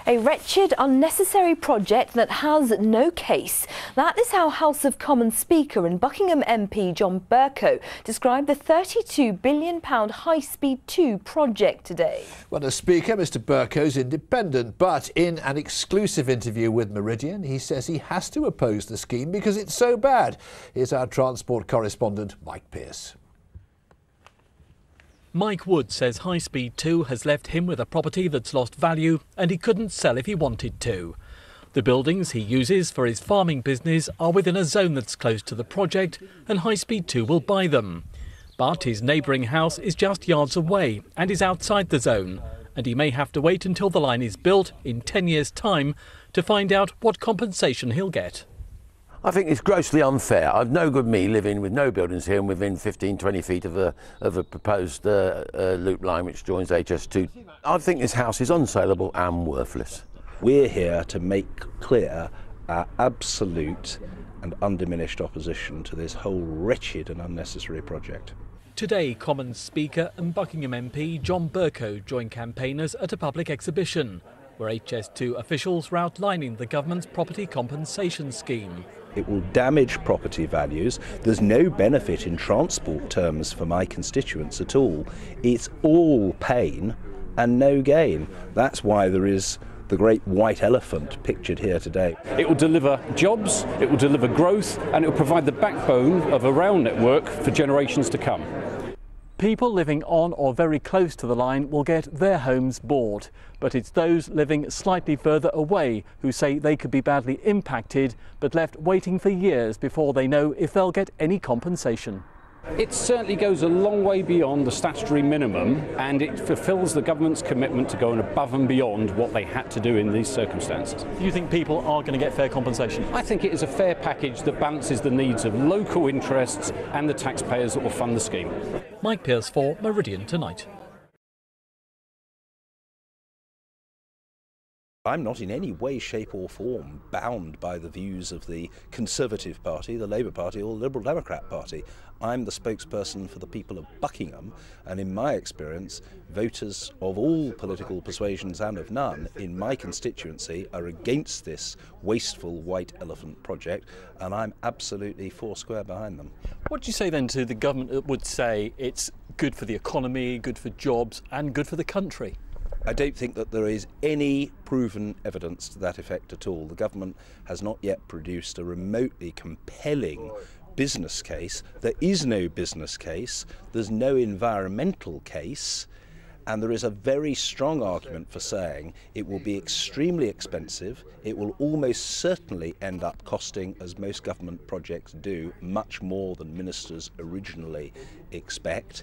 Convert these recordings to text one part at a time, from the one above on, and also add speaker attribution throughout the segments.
Speaker 1: A wretched, unnecessary project that has no case. That is how House of Commons Speaker and Buckingham MP John Bercow described the £32 billion High-Speed 2 project today.
Speaker 2: Well, as Speaker, Mr Bercow's independent, but in an exclusive interview with Meridian, he says he has to oppose the scheme because it's so bad. Here's our Transport Correspondent, Mike Pearce.
Speaker 3: Mike Wood says High-Speed 2 has left him with a property that's lost value and he couldn't sell if he wanted to. The buildings he uses for his farming business are within a zone that's close to the project and High-Speed 2 will buy them. But his neighbouring house is just yards away and is outside the zone, and he may have to wait until the line is built in 10 years' time to find out what compensation he'll get.
Speaker 4: I think it's grossly unfair. I've no good me living with no buildings here and within 15-20 feet of a proposed loop line which joins HS2. I think this house is unsaleable and worthless.
Speaker 5: We're here to make clear our absolute and undiminished opposition to this whole wretched and unnecessary project.
Speaker 3: Today, Commons Speaker and Buckingham MP John Bercow joined campaigners at a public exhibition where HS2 officials were outlining the government's property compensation scheme.
Speaker 5: It will damage property values. There's no benefit in transport terms for my constituents at all. It's all pain and no gain. That's why there is the great white elephant pictured here today.
Speaker 6: It will deliver jobs, it will deliver growth, and it will provide the backbone of a rail network for generations to come.
Speaker 3: People living on or very close to the line will get their homes bought, but it's those living slightly further away who say they could be badly impacted but left waiting for years before they know if they'll get any compensation.
Speaker 6: It certainly goes a long way beyond the statutory minimum, and it fulfills the government's commitment to going above and beyond what they had to do in these circumstances.
Speaker 3: Do you think people are going to get fair compensation?
Speaker 6: I think it is a fair package that balances the needs of local interests and the taxpayers that will fund the scheme.
Speaker 3: Mike Pearce for Meridian Tonight.
Speaker 5: I'm not in any way, shape or form bound by the views of the Conservative Party, the Labour Party or the Liberal Democrat Party. I'm the spokesperson for the people of Buckingham, and in my experience, voters of all political persuasions and of none in my constituency are against this wasteful white elephant project, and I'm absolutely foursquare behind them.
Speaker 3: What do you say then to the government that would say it's good for the economy, good for jobs and good for the country?
Speaker 5: I don't think that there is any proven evidence to that effect at all. The government has not yet produced a remotely compelling business case. There is no business case, there's no environmental case, and there is a very strong argument for saying it will be extremely expensive, it will almost certainly end up costing, as most government projects do, much more than ministers originally expect.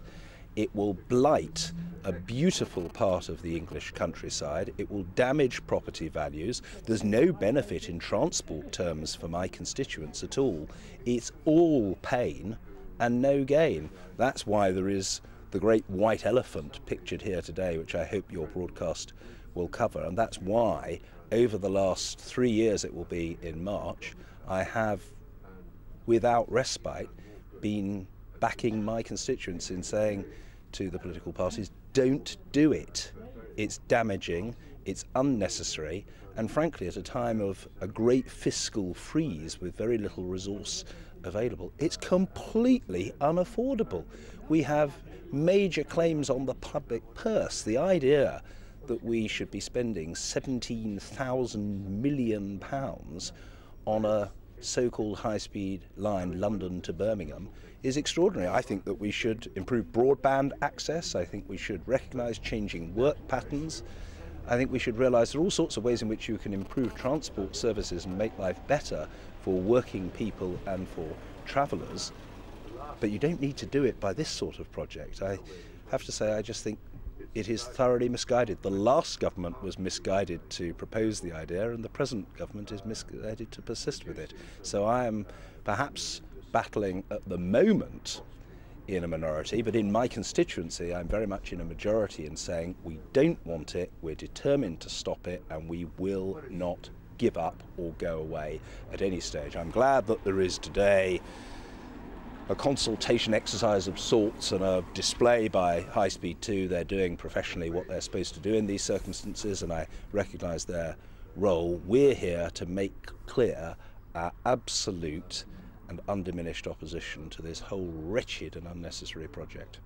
Speaker 5: It will blight a beautiful part of the English countryside. It will damage property values. There's no benefit in transport terms for my constituents at all. It's all pain and no gain. That's why there is the great white elephant pictured here today, which I hope your broadcast will cover. And that's why over the last 3 years, it will be in March, I have, without respite, been backing my constituents in saying to the political parties, don't do it. It's damaging, it's unnecessary, and frankly at a time of a great fiscal freeze with very little resource available, it's completely unaffordable. We have major claims on the public purse. The idea that we should be spending £17,000 million on a so-called high-speed line London to Birmingham is extraordinary. I think that we should improve broadband access. I think we should recognise changing work patterns. I think we should realise there are all sorts of ways in which you can improve transport services and make life better for working people and for travellers. But you don't need to do it by this sort of project. I have to say, I just think it is thoroughly misguided. The last government was misguided to propose the idea, and the present government is misguided to persist with it. So I am perhaps battling at the moment in a minority, but in my constituency I'm very much in a majority in saying we don't want it, we're determined to stop it, and we will not give up or go away at any stage. I'm glad that there is today a consultation exercise of sorts and a display by High Speed 2. They're doing professionally what they're supposed to do in these circumstances, and I recognise their role. We're here to make clear our absolute and undiminished opposition to this whole wretched and unnecessary project.